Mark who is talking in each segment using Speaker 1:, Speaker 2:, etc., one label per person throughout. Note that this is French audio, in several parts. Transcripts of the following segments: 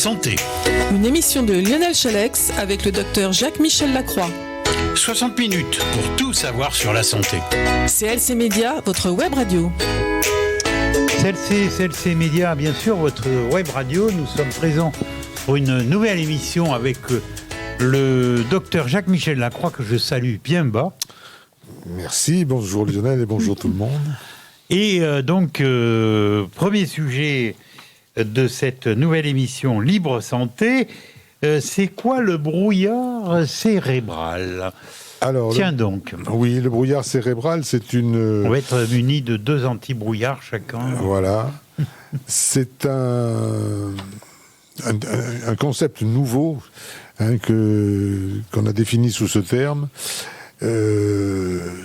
Speaker 1: Santé.
Speaker 2: Une émission de Lionel Chalex avec le docteur Jacques-Michel Lacroix.
Speaker 1: 60 minutes pour tout savoir sur la santé.
Speaker 2: CLC Média, votre web radio.
Speaker 3: CLC Média, bien sûr, votre web radio. Nous sommes présents pour une nouvelle émission avec le docteur Jacques-Michel Lacroix, que je salue bien bas.
Speaker 4: Merci, bonjour Lionel et bonjour tout le monde.
Speaker 3: Et premier sujet de cette nouvelle émission Libre Santé, c'est quoi le brouillard cérébral ?
Speaker 4: Alors,
Speaker 3: donc.
Speaker 4: Oui, le brouillard cérébral, c'est une...
Speaker 3: On va être muni de 2 anti-brouillards chacun.
Speaker 4: Voilà. C'est un concept nouveau qu'on a défini sous ce terme.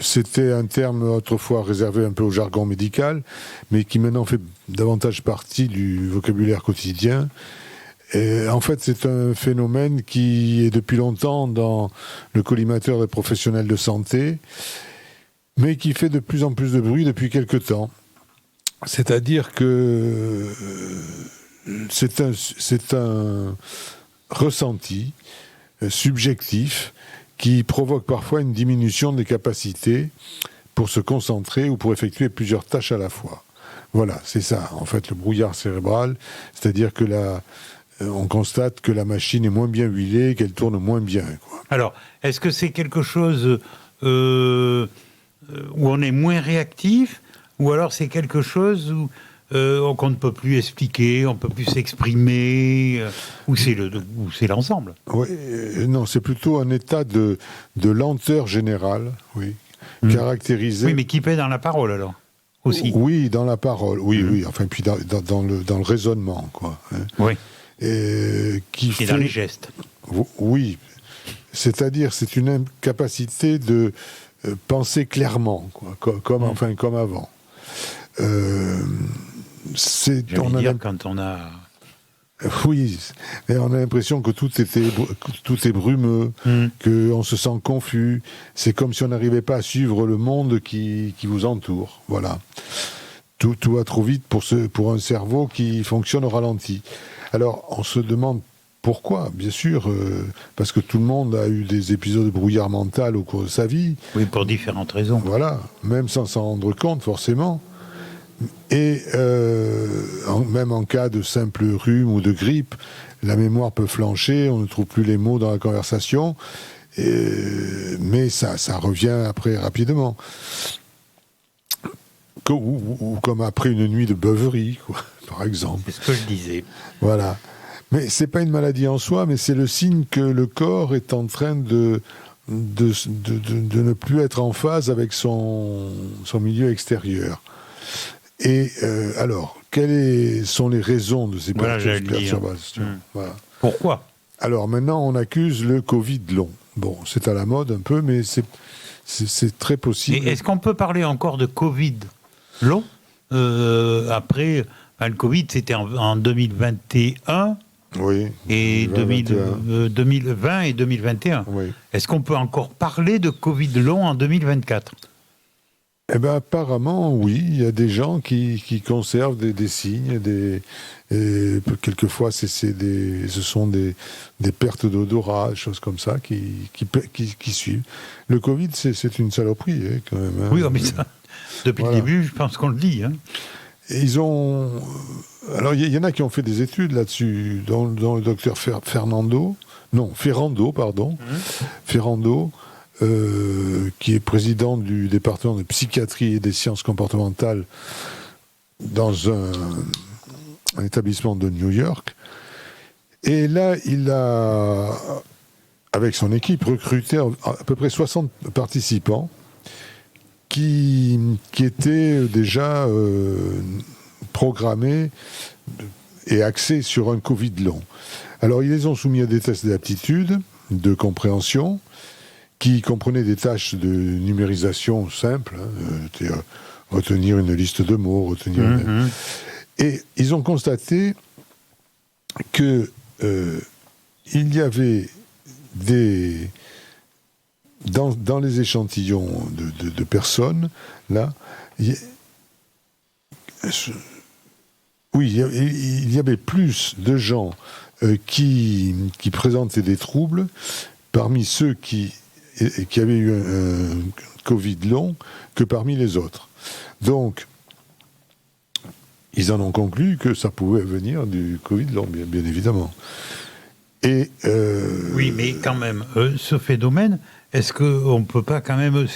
Speaker 4: C'était un terme autrefois réservé un peu au jargon médical, mais qui maintenant fait davantage partie du vocabulaire quotidien. Et en fait, c'est un phénomène qui est depuis longtemps dans le collimateur des professionnels de santé, mais qui fait de plus en plus de bruit depuis quelque temps. C'est-à-dire que c'est un ressenti subjectif qui provoque parfois une diminution des capacités pour se concentrer ou pour effectuer plusieurs tâches à la fois. Voilà, c'est ça, en fait, le brouillard cérébral, c'est-à-dire que on constate que la machine est moins bien huilée, qu'elle tourne moins bien, quoi.
Speaker 3: Alors, est-ce que c'est quelque chose où on est moins réactif, ou alors c'est quelque chose où qu'on ne peut plus expliquer, on ne peut plus s'exprimer, ou c'est l'ensemble?
Speaker 4: Oui, non, c'est plutôt un état de lenteur générale, oui, caractérisé...
Speaker 3: Oui, mais qui paie dans la parole, alors, aussi.
Speaker 4: Oui, dans la parole, oui, enfin, puis dans le raisonnement, quoi.
Speaker 3: Oui.
Speaker 4: Et
Speaker 3: dans les gestes.
Speaker 4: Oui, c'est-à-dire c'est une incapacité de penser clairement, quoi, comme avant.
Speaker 3: Quand on a...
Speaker 4: Oui, et on a l'impression que tout est brumeux, qu'on se sent confus. C'est comme si on n'arrivait pas à suivre le monde qui vous entoure. Voilà. Tout va trop vite pour un cerveau qui fonctionne au ralenti. Alors, on se demande pourquoi, bien sûr, parce que tout le monde a eu des épisodes de brouillard mental au cours de sa vie.
Speaker 3: Oui, pour différentes raisons.
Speaker 4: Voilà, même sans s'en rendre compte, forcément. Et même en cas de simple rhume ou de grippe, la mémoire peut flancher, on ne trouve plus les mots dans la conversation, mais ça revient après rapidement. Ou comme après une nuit de beuverie, quoi, par exemple.
Speaker 3: C'est ce que je disais.
Speaker 4: Voilà. Mais c'est pas une maladie en soi, mais c'est le signe que le corps est en train de ne plus être en phase avec son milieu extérieur. Et alors, quelles sont les raisons de ces perturbations? Voilà.
Speaker 3: Pourquoi?
Speaker 4: Alors maintenant, on accuse le Covid long. Bon, c'est à la mode un peu, mais c'est très possible.
Speaker 3: Et est-ce qu'on peut parler encore de Covid long après, le Covid, c'était en 2021.
Speaker 4: Oui.
Speaker 3: Et 2020 et 2021.
Speaker 4: Oui.
Speaker 3: Est-ce qu'on peut encore parler de Covid long en 2024?
Speaker 4: Eh bien, apparemment, oui. Il y a des gens qui conservent des signes, et quelquefois, ce sont des pertes d'odorat, des choses comme ça, qui suivent. Le Covid, c'est une saloperie, quand même.
Speaker 3: Oui, mais ça, depuis le début, je pense qu'on le dit.
Speaker 4: Et alors, il y en a qui ont fait des études là-dessus, dont le docteur Ferrando, qui est président du département de psychiatrie et des sciences comportementales dans un établissement de New York. Et là, il a, avec son équipe, recruté à peu près 60 participants qui étaient déjà programmés et axés sur un Covid long. Alors, ils les ont soumis à des tests d'aptitude, de compréhension, qui comprenaient des tâches de numérisation simples, retenir une liste de mots, Et ils ont constaté que il y avait dans les échantillons de personnes, là, il y avait plus de gens qui présentaient des troubles parmi ceux qui avaient eu un Covid long que parmi les autres. Donc, ils en ont conclu que ça pouvait venir du Covid long, bien évidemment. Et
Speaker 3: Oui, mais quand même, ce phénomène, est-ce qu'on ne peut pas quand même...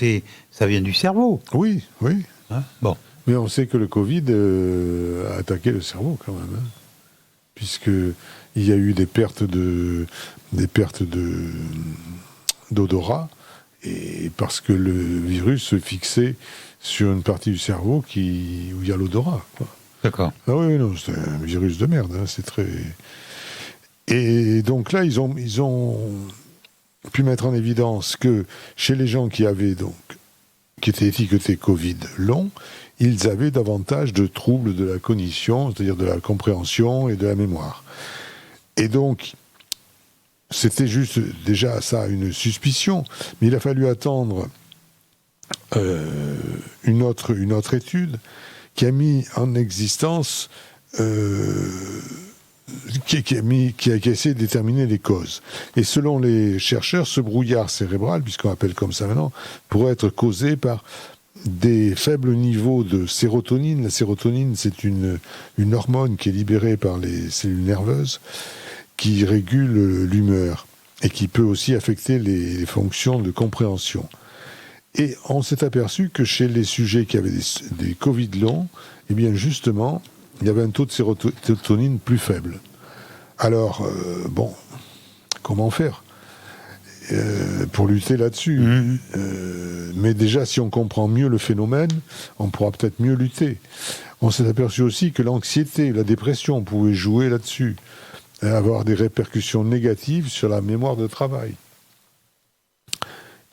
Speaker 3: Ça vient du cerveau.
Speaker 4: Oui.
Speaker 3: Hein, bon.
Speaker 4: Mais on sait que le Covid a attaqué le cerveau quand même, hein, puisqu'il y a eu des pertes d'odorat, et parce que le virus se fixait sur une partie du cerveau où il y a l'odorat, quoi.
Speaker 3: D'accord.
Speaker 4: Ah oui, non, c'est un virus de merde, hein, c'est très... Et donc là, ils ont pu mettre en évidence que chez les gens qui étaient étiquetés Covid long, ils avaient davantage de troubles de la cognition, c'est-à-dire de la compréhension et de la mémoire. Et donc, c'était juste déjà ça, une suspicion, mais il a fallu attendre une autre étude qui a mis en existence, qui a essayé de déterminer les causes. Et selon les chercheurs, ce brouillard cérébral, puisqu'on appelle comme ça maintenant, pourrait être causé par des faibles niveaux de sérotonine. La sérotonine, c'est une hormone qui est libérée par les cellules nerveuses, qui régule l'humeur et qui peut aussi affecter les fonctions de compréhension. Et on s'est aperçu que chez les sujets qui avaient des Covid longs, eh bien justement, il y avait un taux de sérotonine plus faible. Alors, comment faire pour lutter là-dessus? Mais déjà, si on comprend mieux le phénomène, on pourra peut-être mieux lutter. On s'est aperçu aussi que l'anxiété, la dépression pouvaient jouer là-dessus, avoir des répercussions négatives sur la mémoire de travail.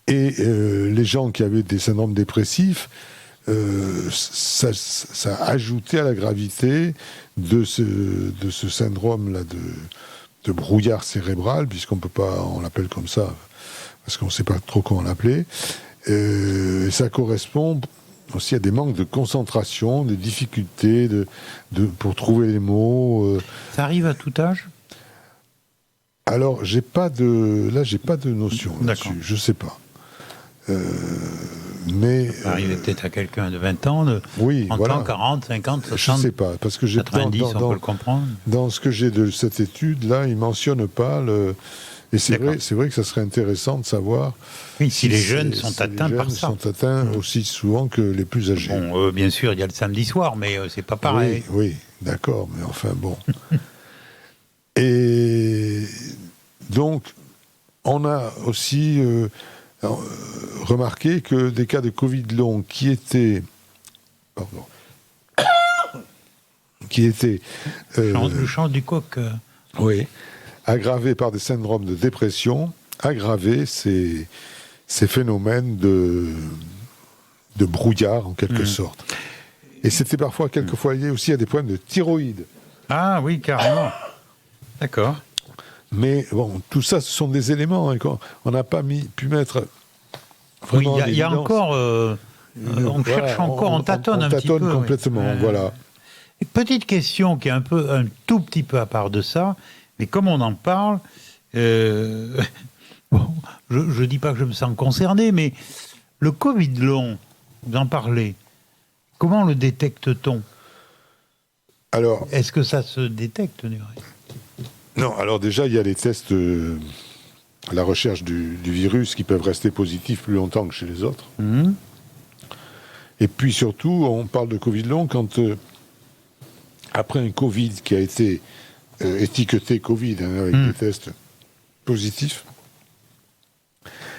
Speaker 4: Et les gens qui avaient des syndromes dépressifs, ça ajoutait à la gravité de ce syndrome-là de brouillard cérébral, puisqu'on peut pas, on l'appelle comme ça, parce qu'on ne sait pas trop comment l'appeler. Ça correspond aussi à des manques de concentration, des difficultés pour trouver les mots.
Speaker 3: Ça arrive à tout âge?
Speaker 4: Alors, j'ai pas de notion là-dessus.
Speaker 3: D'accord.
Speaker 4: Je sais pas. Mais
Speaker 3: Ça arrive peut-être à quelqu'un de 20 ans, de 30 ans, 40, 50, 60,
Speaker 4: je ne sais pas, parce que
Speaker 3: 90, on peut le comprendre.
Speaker 4: Dans ce que j'ai de cette étude-là, il ne mentionne pas le... Et c'est vrai que ça serait intéressant de savoir...
Speaker 3: Oui, si les jeunes sont atteints par ça.
Speaker 4: sont atteints aussi souvent que les plus âgés.
Speaker 3: Bon, bien sûr, il y a le samedi soir, mais c'est pas pareil.
Speaker 4: Oui, d'accord, mais enfin bon. Et donc, on a aussi... remarqué que des cas de Covid long qui étaient
Speaker 3: Le chant du coq.
Speaker 4: aggravés par des syndromes de dépression, aggravaient ces phénomènes de brouillard en quelque sorte. Et c'était quelquefois lié aussi à des problèmes de thyroïde.
Speaker 3: Ah oui, carrément. D'accord.
Speaker 4: Mais bon, tout ça, ce sont des éléments on n'a pas pu mettre.
Speaker 3: Oui, il y a encore. On cherche encore, on tâtonne un petit peu.
Speaker 4: On tâtonne complètement, voilà.
Speaker 3: Petite question qui est un tout petit peu à part de ça, mais comme on en parle, je ne dis pas que je me sens concerné, mais le Covid long, vous en parlez, comment le détecte-t-on?
Speaker 4: Alors,
Speaker 3: est-ce que ça se détecte, Nuret?
Speaker 4: Non, alors déjà, il y a les tests à la recherche du virus qui peuvent rester positifs plus longtemps que chez les autres. Et puis surtout, on parle de Covid long quand, après un Covid qui a été étiqueté Covid, avec des tests positifs,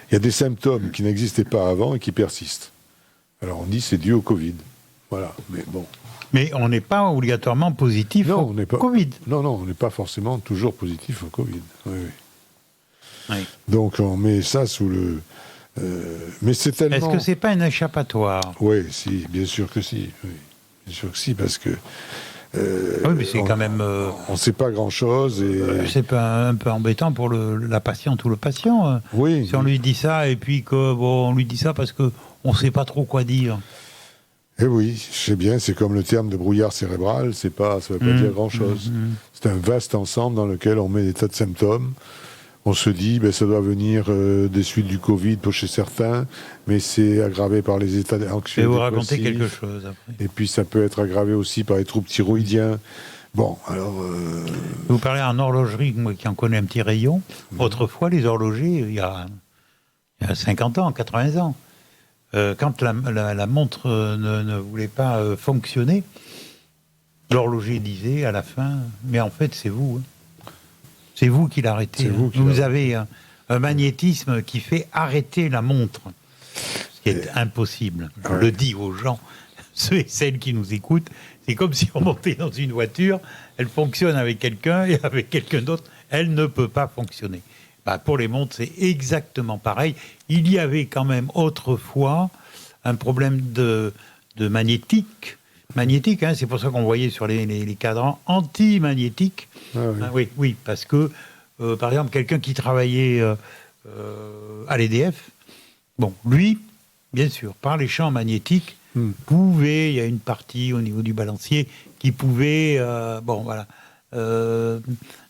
Speaker 4: il y a des symptômes qui n'existaient pas avant et qui persistent. Alors on dit c'est dû au Covid. Voilà, mais bon.
Speaker 3: Mais on n'est pas obligatoirement positif au Covid.
Speaker 4: Non, on n'est pas forcément toujours positif au Covid. Oui.
Speaker 3: Donc
Speaker 4: on met ça sous le... mais c'est tellement...
Speaker 3: Est-ce que c'est pas un échappatoire?
Speaker 4: Oui, si, bien sûr que si. Oui. Bien sûr que si, parce que...
Speaker 3: oui, mais c'est quand même...
Speaker 4: on ne sait pas grand-chose.
Speaker 3: C'est un peu embêtant pour la patiente ou le patient.
Speaker 4: Oui.
Speaker 3: Si on lui dit ça, et puis on lui dit ça parce qu'on ne sait pas trop quoi dire.
Speaker 4: Eh oui, je sais bien, c'est comme le terme de brouillard cérébral, ça veut pas dire grand-chose. C'est un vaste ensemble dans lequel on met des tas de symptômes. On se dit, ça doit venir des suites du Covid pour chez certains, mais c'est aggravé par les états anxieux.
Speaker 3: Je vais vous raconter quelque chose après.
Speaker 4: Et puis ça peut être aggravé aussi par les troubles thyroïdiens. Bon, alors...
Speaker 3: Vous parlez en horlogerie, moi qui en connais un petit rayon. Autrefois, les horlogers, il y a 50 ans, 80 ans, quand la montre ne voulait pas fonctionner, l'horloger disait à la fin, mais en fait c'est vous. C'est vous qui l'arrêtez. Vous avez un magnétisme qui fait arrêter la montre, ce qui est impossible. Je le dis aux gens, ceux et celles qui nous écoutent, c'est comme si on montait dans une voiture, elle fonctionne avec quelqu'un et avec quelqu'un d'autre, elle ne peut pas fonctionner. Pour les montres, c'est exactement pareil. Il y avait quand même autrefois un problème de magnétique, c'est pour ça qu'on voyait sur les cadrans anti-magnétiques. Oui, parce que, par exemple, quelqu'un qui travaillait à l'EDF, lui, bien sûr, par les champs magnétiques, il y a une partie au niveau du balancier qui pouvait,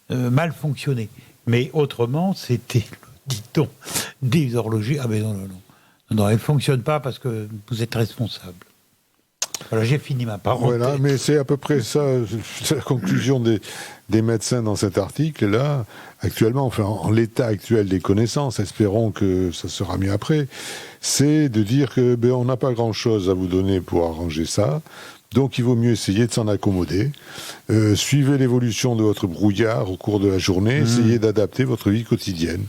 Speaker 3: mal fonctionner. Mais autrement, c'était le dicton des horlogers. Ah ben non, elle ne fonctionne pas parce que vous êtes responsable. Voilà, j'ai fini ma parole.
Speaker 4: Voilà, mais c'est à peu près ça, c'est la conclusion des médecins dans cet article-là. Actuellement, enfin, en l'état actuel des connaissances, espérons que ça sera mieux après, c'est de dire que on n'a pas grand-chose à vous donner pour arranger ça. Donc il vaut mieux essayer de s'en accommoder. Suivez l'évolution de votre brouillard au cours de la journée, essayez d'adapter votre vie quotidienne.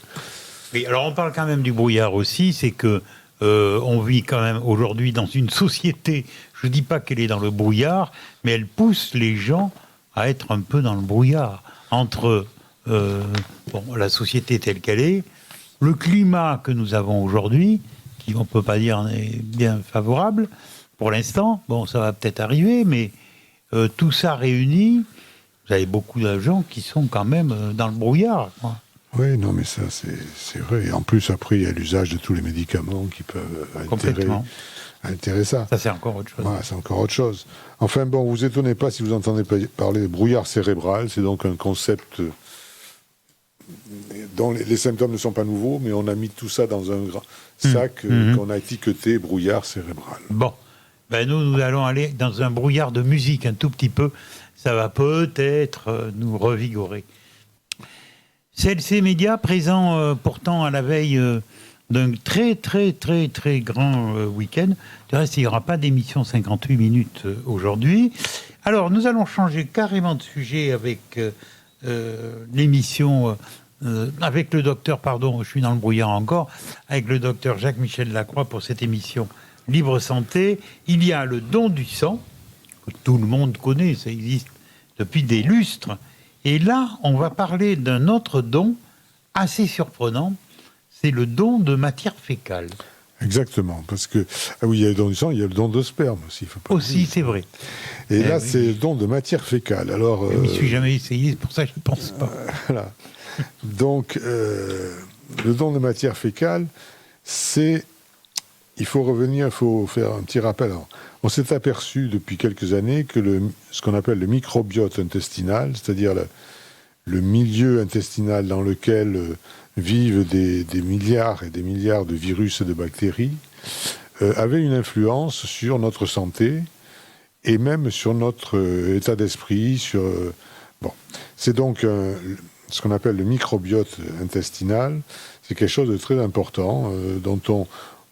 Speaker 3: Oui, alors on parle quand même du brouillard aussi, c'est que on vit quand même aujourd'hui dans une société, je ne dis pas qu'elle est dans le brouillard, mais elle pousse les gens à être un peu dans le brouillard. Entre la société telle qu'elle est, le climat que nous avons aujourd'hui, qui on ne peut pas dire est bien favorable, pour l'instant, ça va peut-être arriver, mais tout ça réuni, vous avez beaucoup de gens qui sont quand même dans le brouillard.
Speaker 4: Oui, non, mais ça, c'est vrai. Et en plus, après, il y a l'usage de tous les médicaments qui peuvent altérer ça.
Speaker 3: Ça, c'est encore autre chose.
Speaker 4: Ouais, c'est encore autre chose. Enfin, vous étonnez pas si vous entendez parler de brouillard cérébral. C'est donc un concept dont les symptômes ne sont pas nouveaux, mais on a mis tout ça dans un grand sac qu'on a étiqueté brouillard cérébral.
Speaker 3: Bon. Nous allons aller dans un brouillard de musique un tout petit peu. Ça va peut-être nous revigorer. CLC Média, présent pourtant à la veille d'un très, très, très, très grand week-end. Du reste, il n'y aura pas d'émission 58 minutes aujourd'hui. Alors, nous allons changer carrément de sujet avec l'émission... avec le docteur, je suis dans le brouillard encore, avec le docteur Jacques-Michel Lacroix pour cette émission Libre Santé. Il y a le don du sang, que tout le monde connaît, ça existe depuis des lustres. Et là, on va parler d'un autre don assez surprenant, c'est le don de matière fécale.
Speaker 4: Exactement, parce que, il y a le don du sang, il y a le don de sperme aussi. Faut pas
Speaker 3: aussi, c'est vrai.
Speaker 4: Et là, c'est le don de matière fécale. Alors,
Speaker 3: je ne m'y suis jamais essayé, c'est pour ça que je ne pense pas.
Speaker 4: Voilà. Donc, le don de matière fécale, c'est... Il faut faire un petit rappel. Alors, on s'est aperçu depuis quelques années que ce qu'on appelle le microbiote intestinal, c'est-à-dire le milieu intestinal dans lequel vivent des milliards et des milliards de virus et de bactéries, avait une influence sur notre santé et même sur notre état d'esprit. C'est donc ce qu'on appelle le microbiote intestinal. C'est quelque chose de très important dont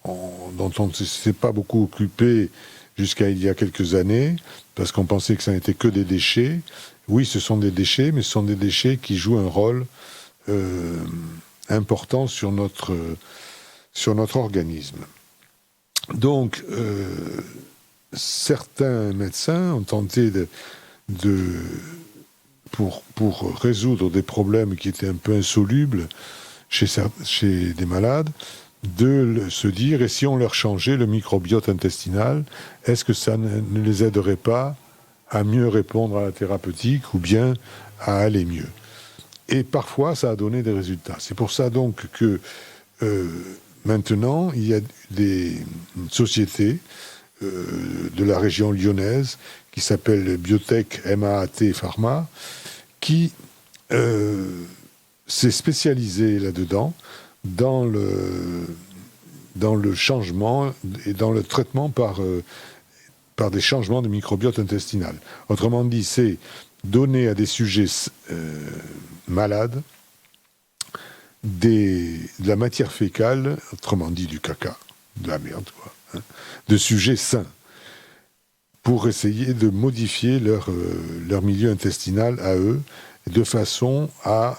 Speaker 4: on ne s'est pas beaucoup occupé jusqu'à il y a quelques années, parce qu'on pensait que ça n'était que des déchets. Oui, ce sont des déchets, mais ce sont des déchets qui jouent un rôle important sur notre organisme. Donc, certains médecins ont tenté pour résoudre des problèmes qui étaient un peu insolubles chez des malades, de se dire, et si on leur changeait le microbiote intestinal, est-ce que ça ne les aiderait pas à mieux répondre à la thérapeutique ou bien à aller mieux? Et parfois, ça a donné des résultats. C'est pour ça donc que maintenant, il y a des sociétés de la région lyonnaise, qui s'appelle Biotech MAAT Pharma, qui s'est spécialisé là-dedans, dans le changement et dans le traitement par des changements de microbiote intestinal. Autrement dit, c'est donner à des sujets malades de la matière fécale, autrement dit du caca, de la merde, quoi, hein, de sujets sains, pour essayer de modifier leur milieu intestinal à eux, de façon à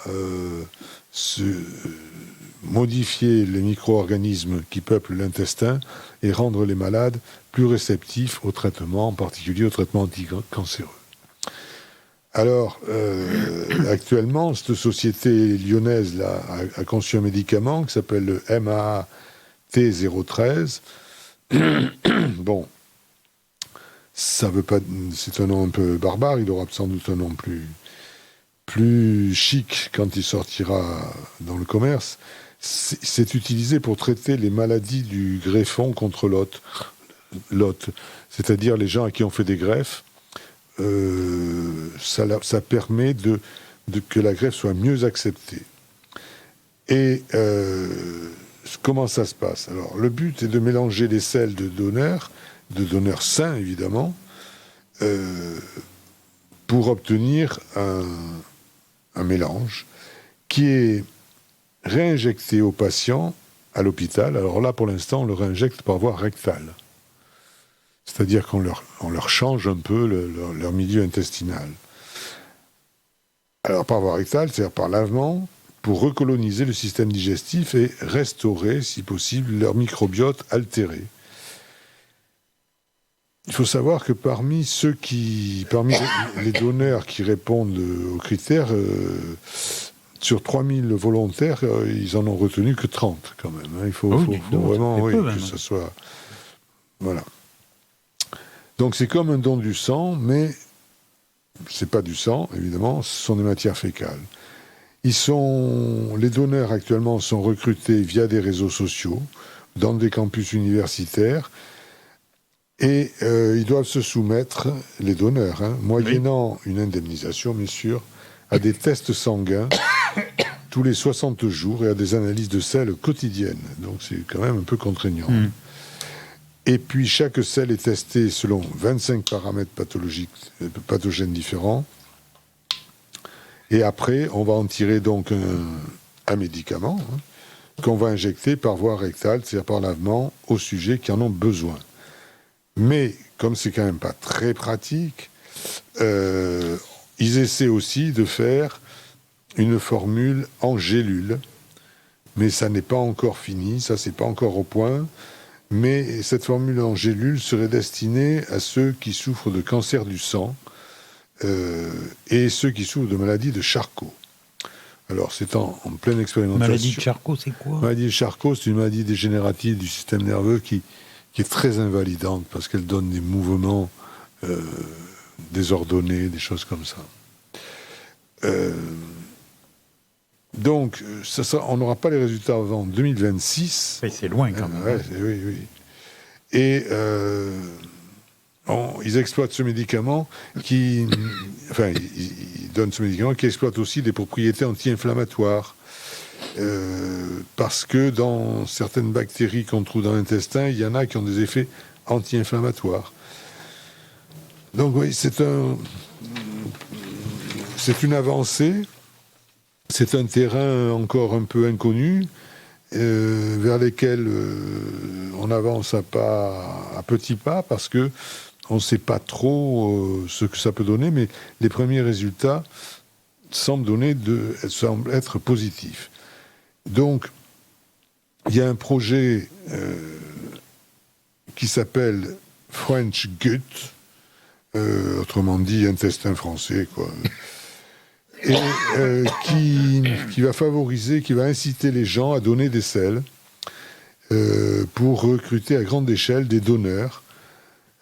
Speaker 4: modifier les micro-organismes qui peuplent l'intestin et rendre les malades plus réceptifs au traitement, en particulier au traitement anticancéreux. Alors, actuellement, cette société lyonnaise là, a conçu un médicament qui s'appelle le MAT013. Bon, ça veut pas, c'est un nom un peu barbare, il aura sans doute un nom plus chic quand il sortira dans le commerce. C'est utilisé pour traiter les maladies du greffon contre l'hôte, c'est-à-dire les gens à qui on fait des greffes. Ça permet que la greffe soit mieux acceptée. Et comment ça se passe? Alors, le but est de mélanger les selles de donneurs sains, évidemment, pour obtenir un mélange qui est réinjecté au patient à l'hôpital. Alors là, pour l'instant, on le réinjecte par voie rectale. C'est-à-dire qu'on leur change un peu leur milieu intestinal. Alors par voie rectale, c'est-à-dire par lavement, pour recoloniser le système digestif et restaurer, si possible, leur microbiote altéré. Il faut savoir que parmi les donneurs qui répondent aux critères, sur 3000 volontaires, ils en ont retenu que 30 quand même. Hein. Il faut vraiment que ça soit... Voilà. Donc c'est comme un don du sang, mais c'est pas du sang, évidemment, ce sont des matières fécales. Les donneurs actuellement sont recrutés via des réseaux sociaux, dans des campus universitaires, et ils doivent se soumettre, les donneurs, moyennant une indemnisation, bien sûr, à des tests sanguins tous les 60 jours et à des analyses de sel quotidiennes. Donc c'est quand même un peu contraignant. Et puis, chaque selle est testée selon 25 paramètres pathogènes différents. Et après, on va en tirer donc un médicament qu'on va injecter par voie rectale, c'est-à-dire par lavement, aux sujets qui en ont besoin. Mais, comme c'est quand même pas très pratique, ils essaient aussi de faire une formule en gélule. Mais ça n'est pas encore fini, ça c'est pas encore au point. Mais cette formule en gélule serait destinée à ceux qui souffrent de cancer du sang et ceux qui souffrent de maladies de Charcot. Alors, c'est en pleine expérimentation.
Speaker 3: Maladie de Charcot, c'est quoi?
Speaker 4: Maladie de Charcot, c'est une maladie dégénérative du système nerveux qui est très invalidante parce qu'elle donne des mouvements désordonnés, des choses comme ça. Donc, on n'aura pas les résultats avant 2026.
Speaker 3: Mais c'est loin quand même.
Speaker 4: Oui. Et ils exploitent ce médicament ils donnent ce médicament qui exploite aussi des propriétés anti-inflammatoires. Parce que dans certaines bactéries qu'on trouve dans l'intestin, il y en a qui ont des effets anti-inflammatoires. Donc oui, c'est une avancée. C'est un terrain encore un peu inconnu, vers lesquels on avance à petits pas, parce que on ne sait pas trop ce que ça peut donner, mais les premiers résultats semblent être positifs. Donc, il y a un projet qui s'appelle French Gut, autrement dit intestin français, quoi. Et qui va favoriser, qui va inciter les gens à donner des selles pour recruter à grande échelle des donneurs.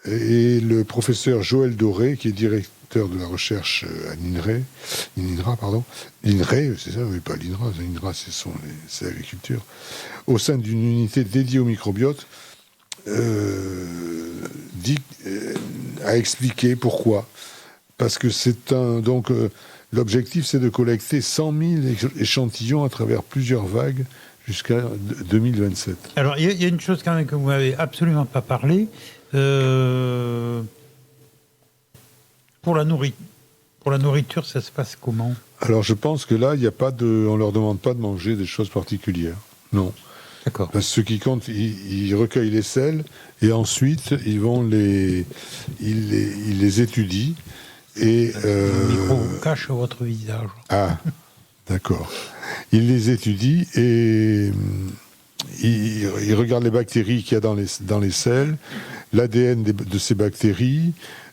Speaker 4: Et le professeur Joël Doré, qui est directeur de la recherche à l'INRAE, c'est ça, oui, pas l'INRA, l'INRA c'est l'agriculture, au sein d'une unité dédiée au microbiote, a expliqué pourquoi. Parce que l'objectif, c'est de collecter 100 000 échantillons à travers plusieurs vagues jusqu'à 2027.
Speaker 3: Alors, il y a une chose quand même que vous m'avez absolument pas parlé. Pour la nourriture, ça se passe comment ?
Speaker 4: Alors, je pense que là, on leur demande pas de manger des choses particulières. Non.
Speaker 3: D'accord.
Speaker 4: Parce que ce qui compte, ils recueillent les selles et ensuite, ils les étudient. Et,
Speaker 3: Le micro cache votre visage.
Speaker 4: Ah, d'accord. Ils les étudient et ils regardent les bactéries qu'il y a dans les selles, l'ADN de ces bactéries.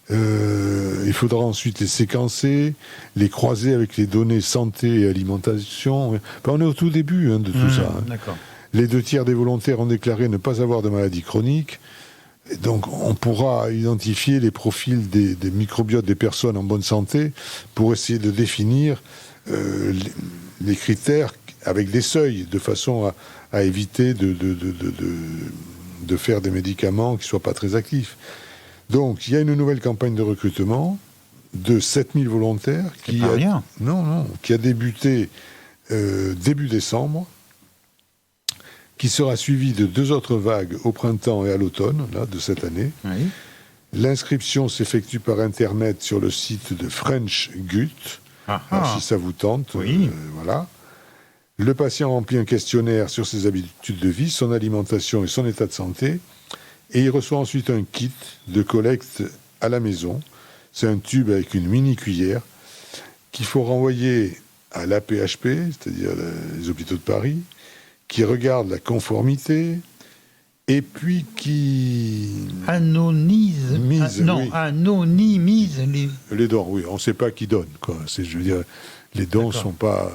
Speaker 4: Il faudra ensuite les séquencer, les croiser avec les données santé et alimentation. On est au tout début de tout ça.
Speaker 3: D'accord.
Speaker 4: Les 2/3 des volontaires ont déclaré ne pas avoir de maladie chronique. Et donc, on pourra identifier les profils des microbiotes des personnes en bonne santé pour essayer de définir les critères avec des seuils, de façon à éviter de faire des médicaments qui ne soient pas très actifs. Donc, il y a une nouvelle campagne de recrutement de 7000 volontaires qui a débuté début décembre, qui sera suivie de 2 autres vagues au printemps et à l'automne de cette année.
Speaker 3: Oui.
Speaker 4: L'inscription s'effectue par Internet sur le site de French Gut. Alors, si ça vous tente,
Speaker 3: oui.
Speaker 4: voilà. Le patient remplit un questionnaire sur ses habitudes de vie, son alimentation et son état de santé. Et il reçoit ensuite un kit de collecte à la maison. C'est un tube avec une mini-cuillère qu'il faut renvoyer à l'AP-HP, c'est-à-dire les hôpitaux de Paris, qui regarde la conformité et puis qui
Speaker 3: Anonymise
Speaker 4: les dons. Oui, on ne sait pas qui donne, quoi. Je veux dire, les dons sont pas.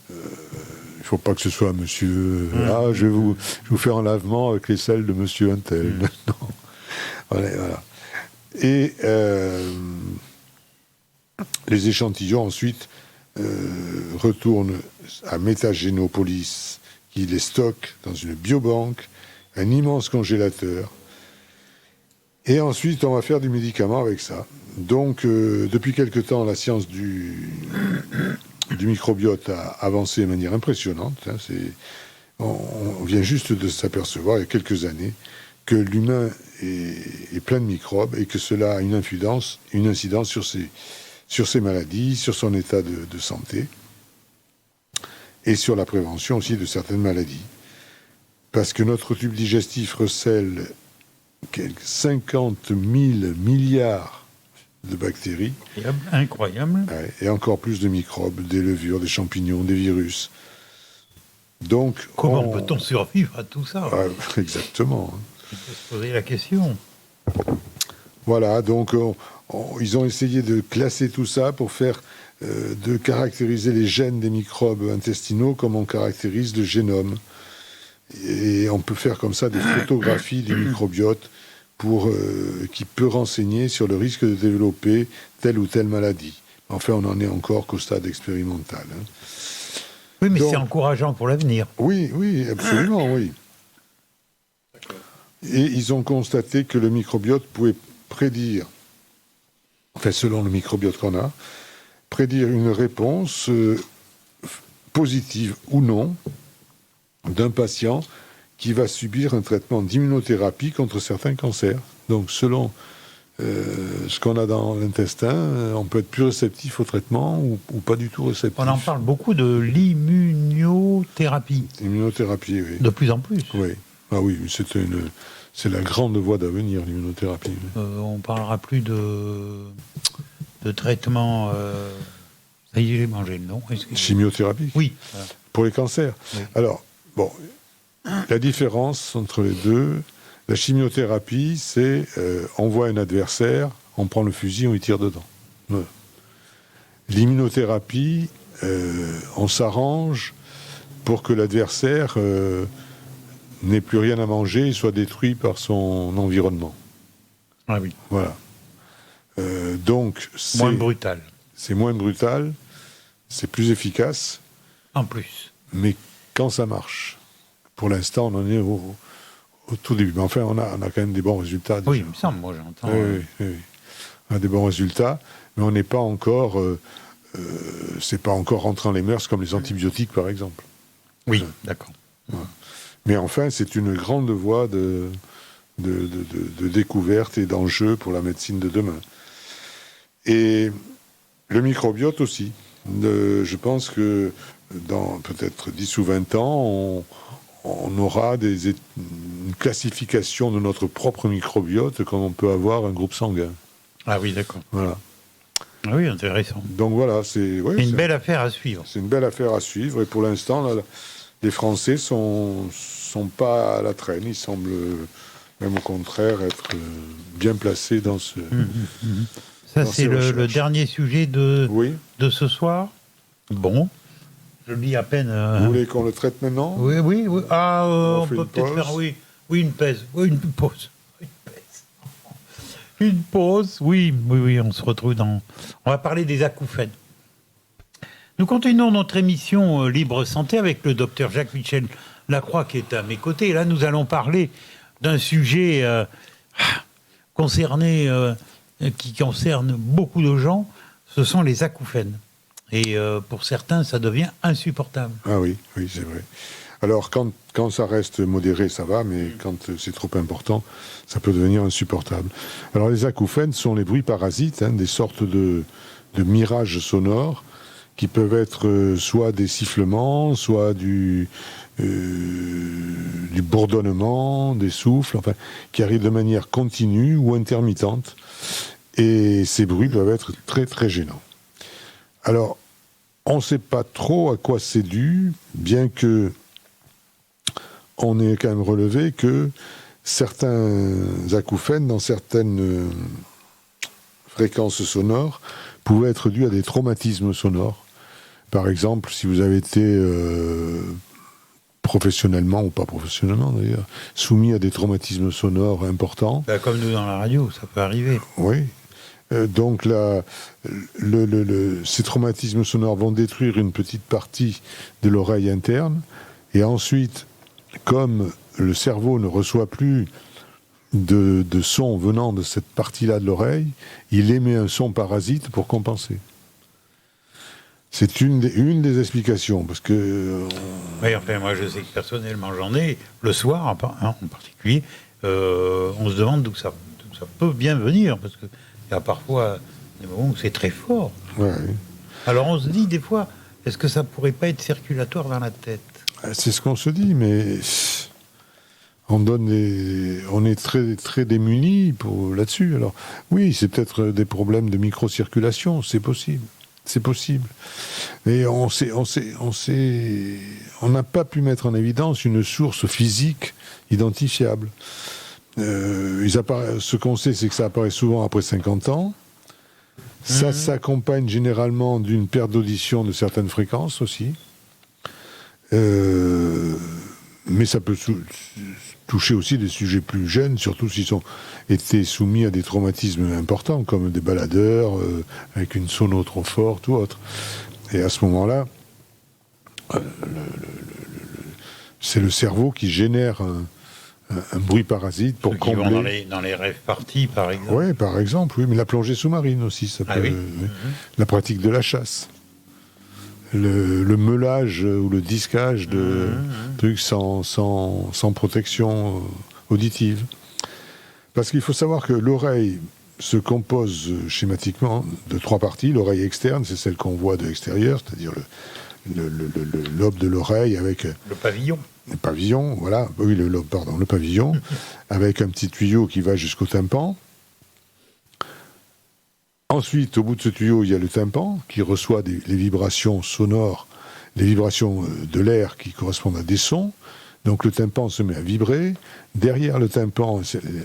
Speaker 4: Il ne faut pas que ce soit monsieur. Je vais vous faire un lavement avec les selles de monsieur Untel. Non. Voilà. Et les échantillons ensuite retournent à Métagénopolis, qui les stocke dans une biobanque, un immense congélateur. Et ensuite, on va faire du médicament avec ça. Donc, depuis quelque temps, la science du microbiote a avancé de manière impressionnante. On vient juste de s'apercevoir, il y a quelques années, que l'humain est plein de microbes et que cela a une incidence sur ses maladies, sur son état de santé et sur la prévention aussi de certaines maladies. Parce que notre tube digestif recèle 50 000 milliards de bactéries.
Speaker 3: Incroyable.
Speaker 4: Et encore plus de microbes, des levures, des champignons, des virus. Donc,
Speaker 3: comment peut-on survivre à tout ça ?
Speaker 4: Exactement.
Speaker 3: On peut se poser la question.
Speaker 4: Voilà, donc ils ont essayé de classer tout ça pour de caractériser les gènes des microbes intestinaux comme on caractérise le génome. Et on peut faire comme ça des photographies du microbiote qui peut renseigner sur le risque de développer telle ou telle maladie. Enfin, on n'en est encore qu'au stade expérimental.
Speaker 3: Oui, mais c'est encourageant pour l'avenir.
Speaker 4: Oui, absolument, oui. Et ils ont constaté que le microbiote pouvait prédire, selon le microbiote qu'on a, prédire une réponse positive ou non d'un patient qui va subir un traitement d'immunothérapie contre certains cancers. Donc, selon ce qu'on a dans l'intestin, on peut être plus réceptif au traitement ou pas du tout réceptif.
Speaker 3: On en parle beaucoup de l'immunothérapie.
Speaker 4: L'immunothérapie, oui.
Speaker 3: De plus en plus.
Speaker 4: Oui. Ah oui, c'est la grande voie d'avenir, l'immunothérapie.
Speaker 3: On parlera plus de traitement... Ça y est, j'ai mangé le nom.
Speaker 4: Chimiothérapie.
Speaker 3: Oui.
Speaker 4: Pour les cancers. Oui. Alors, la différence entre les deux, la chimiothérapie, c'est on voit un adversaire, on prend le fusil, on y tire dedans. Ouais. L'immunothérapie, on s'arrange pour que l'adversaire n'ait plus rien à manger et soit détruit par son environnement.
Speaker 3: Ah oui.
Speaker 4: Voilà. Donc,
Speaker 3: moins brutal.
Speaker 4: C'est moins brutal, c'est plus efficace.
Speaker 3: En plus.
Speaker 4: Mais quand ça marche, pour l'instant, on en est Au tout début. Mais enfin, on a quand même des bons résultats. Déjà.
Speaker 3: Oui, il me semble, moi j'entends.
Speaker 4: Oui. On a des bons résultats, mais on n'est pas encore... c'est pas encore rentré dans les mœurs comme les antibiotiques, par exemple.
Speaker 3: Oui, d'accord.
Speaker 4: Mais enfin, c'est une grande voie de découverte et d'enjeu pour la médecine de demain. Et le microbiote aussi. Je pense que dans peut-être 10 ou 20 ans, on aura une classification de notre propre microbiote comme on peut avoir un groupe sanguin.
Speaker 3: Ah oui, d'accord.
Speaker 4: Voilà.
Speaker 3: Ah oui, intéressant.
Speaker 4: Donc voilà, c'est
Speaker 3: une belle affaire à suivre.
Speaker 4: C'est une belle affaire à suivre. Et pour l'instant, là, les Français sont pas à la traîne. Ils semblent, même au contraire, être bien placés dans ce...
Speaker 3: Ça, c'est le dernier sujet de ce soir. Bon, je lis à peine...
Speaker 4: Vous voulez qu'on le traite maintenant ?
Speaker 3: Oui. Ah, on
Speaker 4: fait
Speaker 3: peut
Speaker 4: une
Speaker 3: peut-être
Speaker 4: pause.
Speaker 3: faire, une pause. Oui, une pause. Une pause, oui, on se retrouve dans... On va parler des acouphènes. Nous continuons notre émission Libre Santé avec le docteur Jacques-Michel Lacroix qui est à mes côtés. Et là, nous allons parler d'un sujet qui concerne beaucoup de gens, ce sont les acouphènes. Et pour certains, ça devient insupportable.
Speaker 4: Ah oui, c'est vrai. Alors, quand ça reste modéré, ça va, mais quand c'est trop important, ça peut devenir insupportable. Alors, les acouphènes sont les bruits parasites, des sortes de mirages sonores qui peuvent être soit des sifflements, soit du bourdonnement, des souffles, enfin, qui arrivent de manière continue ou intermittente. Et ces bruits peuvent être très, très gênants. Alors, on ne sait pas trop à quoi c'est dû, bien que on ait quand même relevé que certains acouphènes, dans certaines fréquences sonores, pouvaient être dus à des traumatismes sonores. Par exemple, si vous avez été professionnellement, ou pas professionnellement d'ailleurs, soumis à des traumatismes sonores importants.
Speaker 3: Comme nous dans la radio, ça peut arriver.
Speaker 4: Oui. Donc ces traumatismes sonores vont détruire une petite partie de l'oreille interne, et ensuite, comme le cerveau ne reçoit plus de son venant de cette partie-là de l'oreille, il émet un son parasite pour compenser. C'est une des explications, parce que...
Speaker 3: Oui, enfin, moi je sais que personnellement j'en ai, le soir en particulier, on se demande d'où ça peut bien venir, parce qu'il y a parfois des moments où c'est très fort.
Speaker 4: Ouais.
Speaker 3: Alors on se dit des fois, est-ce que ça pourrait pas être circulatoire dans la tête ?
Speaker 4: C'est ce qu'on se dit, mais on est très, très démunis là-dessus. Alors, oui, c'est peut-être des problèmes de microcirculation, c'est possible. C'est possible. Mais on n'a pas pu mettre en évidence une source physique identifiable. Ce qu'on sait, c'est que ça apparaît souvent après 50 ans. Ça s'accompagne généralement d'une perte d'audition de certaines fréquences aussi. Mais ça peut toucher aussi des sujets plus jeunes, surtout s'ils ont été soumis à des traumatismes importants, comme des baladeurs, avec une sono trop forte ou autre. Et à ce moment-là, c'est le cerveau qui génère un bruit parasite pour combler...
Speaker 3: Qui vont dans les rêves partis, par exemple.
Speaker 4: Oui, par exemple, oui, mais la plongée sous-marine aussi, ça peut...
Speaker 3: Oui.
Speaker 4: La pratique de la chasse. Le meulage ou le disquage de trucs sans protection auditive. Parce qu'il faut savoir que l'oreille se compose schématiquement de 3 parties. L'oreille externe, c'est celle qu'on voit de l'extérieur, c'est-à-dire le lobe de l'oreille avec...
Speaker 3: Le pavillon.
Speaker 4: Le pavillon, voilà. Oui, le pavillon, avec un petit tuyau qui va jusqu'au tympan. Ensuite, au bout de ce tuyau, il y a le tympan qui reçoit les vibrations sonores, les vibrations de l'air qui correspondent à des sons. Donc le tympan se met à vibrer. Derrière le tympan,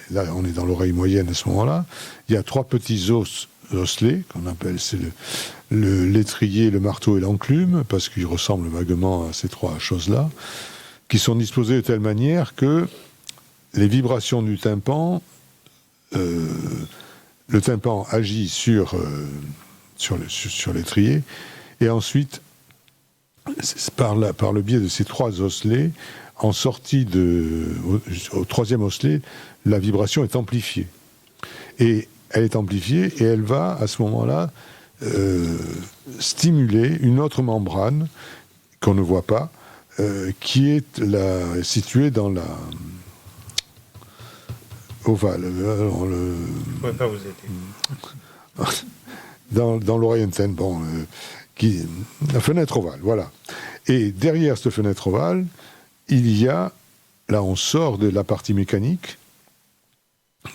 Speaker 4: là on est dans l'oreille moyenne à ce moment-là, il y a 3 petits osselets, qu'on appelle, c'est l'étrier, le marteau et l'enclume, parce qu'ils ressemblent vaguement à ces 3 choses-là, qui sont disposés de telle manière que les vibrations du tympan... le tympan agit sur l'étrier, et ensuite, par le biais de ces 3 osselets, en sortie au troisième osselet, la vibration est amplifiée. Et elle est amplifiée et elle va, à ce moment-là, stimuler une autre membrane qu'on ne voit pas, qui est située dans la ovale.
Speaker 3: Je ne pourrais pas vous aider.
Speaker 4: Dans l'oreille interne, la fenêtre ovale, voilà. Et derrière cette fenêtre ovale, il y a, là on sort de la partie mécanique,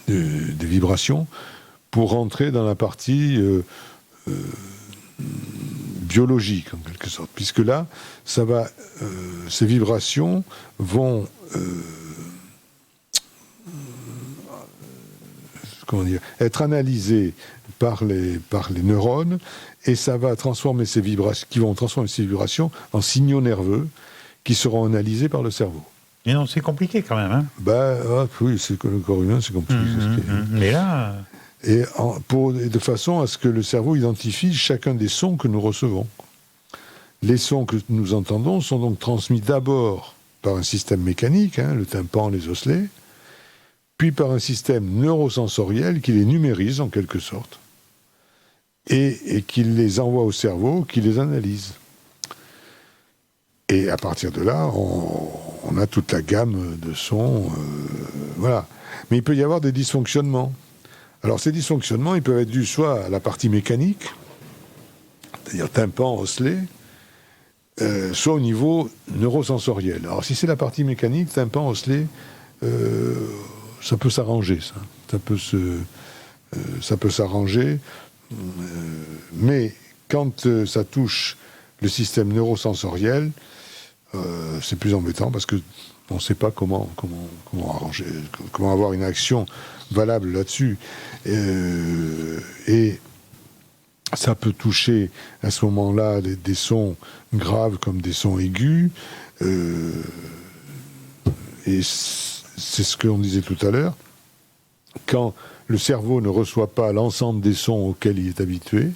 Speaker 4: des vibrations, pour rentrer dans la partie biologique, en quelque sorte. Puisque là, ces vibrations vont être analysées par les neurones, et ça va transformer ces vibrations en signaux nerveux qui seront analysés par le cerveau.
Speaker 3: Mais non, c'est compliqué quand même. Hein.
Speaker 4: Oui, le corps humain, c'est compliqué.
Speaker 3: Mais là...
Speaker 4: Et de façon à ce que le cerveau identifie chacun des sons que nous recevons. Les sons que nous entendons sont donc transmis d'abord par un système mécanique, le tympan, les osselets, puis par un système neurosensoriel qui les numérise en quelque sorte, et qui les envoie au cerveau, qui les analyse. Et à partir de là, on a toute la gamme de sons, voilà. Mais il peut y avoir des dysfonctionnements. Alors ces dysfonctionnements, ils peuvent être dus soit à la partie mécanique, c'est-à-dire tympan, osselet, soit au niveau neurosensoriel. Alors si c'est la partie mécanique, tympan, osselet, ça peut s'arranger, ça. Ça peut s'arranger, mais quand ça touche le système neurosensoriel, c'est plus embêtant parce que on ne sait pas comment arranger, comment avoir une action valable là-dessus. Et ça peut toucher à ce moment-là des sons graves comme des sons aigus. Et c'est ce qu'on disait tout à l'heure. Quand le cerveau ne reçoit pas l'ensemble des sons auxquels il est habitué,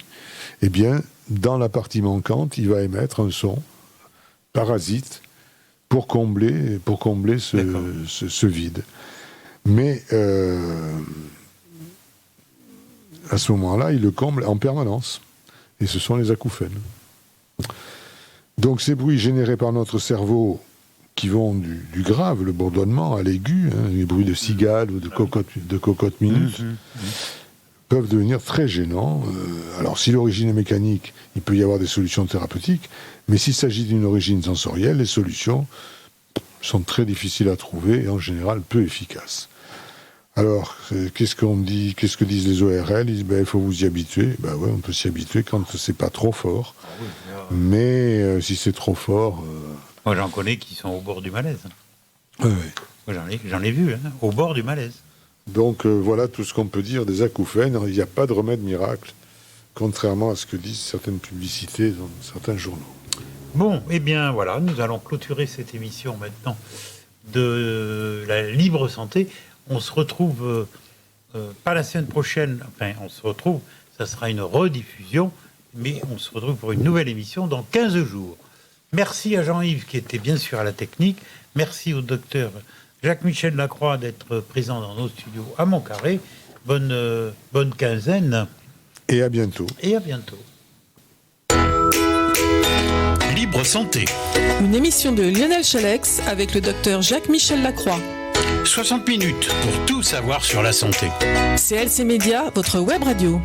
Speaker 4: eh bien, dans la partie manquante, il va émettre un son parasite pour combler ce vide. Mais à ce moment-là, il le comble en permanence. Et ce sont les acouphènes. Donc ces bruits générés par notre cerveau, qui vont du grave, le bourdonnement, à l'aigu, les bruits de cigales ou de cocotte minute, peuvent devenir très gênants. Alors si l'origine est mécanique, il peut y avoir des solutions thérapeutiques, mais s'il s'agit d'une origine sensorielle, les solutions sont très difficiles à trouver et en général peu efficaces. Alors, qu'est-ce que disent les ORL? Ils disent, il faut vous y habituer. Ouais, on peut s'y habituer quand c'est pas trop fort. Mais si c'est trop fort...
Speaker 3: Moi, j'en connais qui sont au bord du malaise.
Speaker 4: Oui.
Speaker 3: Moi, j'en ai vu, au bord du malaise.
Speaker 4: Donc, voilà tout ce qu'on peut dire des acouphènes. Il n'y a pas de remède miracle, contrairement à ce que disent certaines publicités dans certains journaux.
Speaker 3: Bon, eh bien, voilà, nous allons clôturer cette émission maintenant de la libre santé. On se retrouve, pas la semaine prochaine, enfin, on se retrouve, ça sera une rediffusion, mais on se retrouve pour une nouvelle émission dans 15 jours. Merci à Jean-Yves qui était bien sûr à la technique. Merci au docteur Jacques-Michel Lacroix d'être présent dans nos studios à Montcarré. Bonne quinzaine.
Speaker 4: Et à bientôt.
Speaker 3: Et à bientôt.
Speaker 1: Libre Santé.
Speaker 2: Une émission de Lionel Chalex avec le docteur Jacques-Michel Lacroix.
Speaker 1: 60 minutes pour tout savoir sur la santé.
Speaker 2: CLC Média, votre web radio.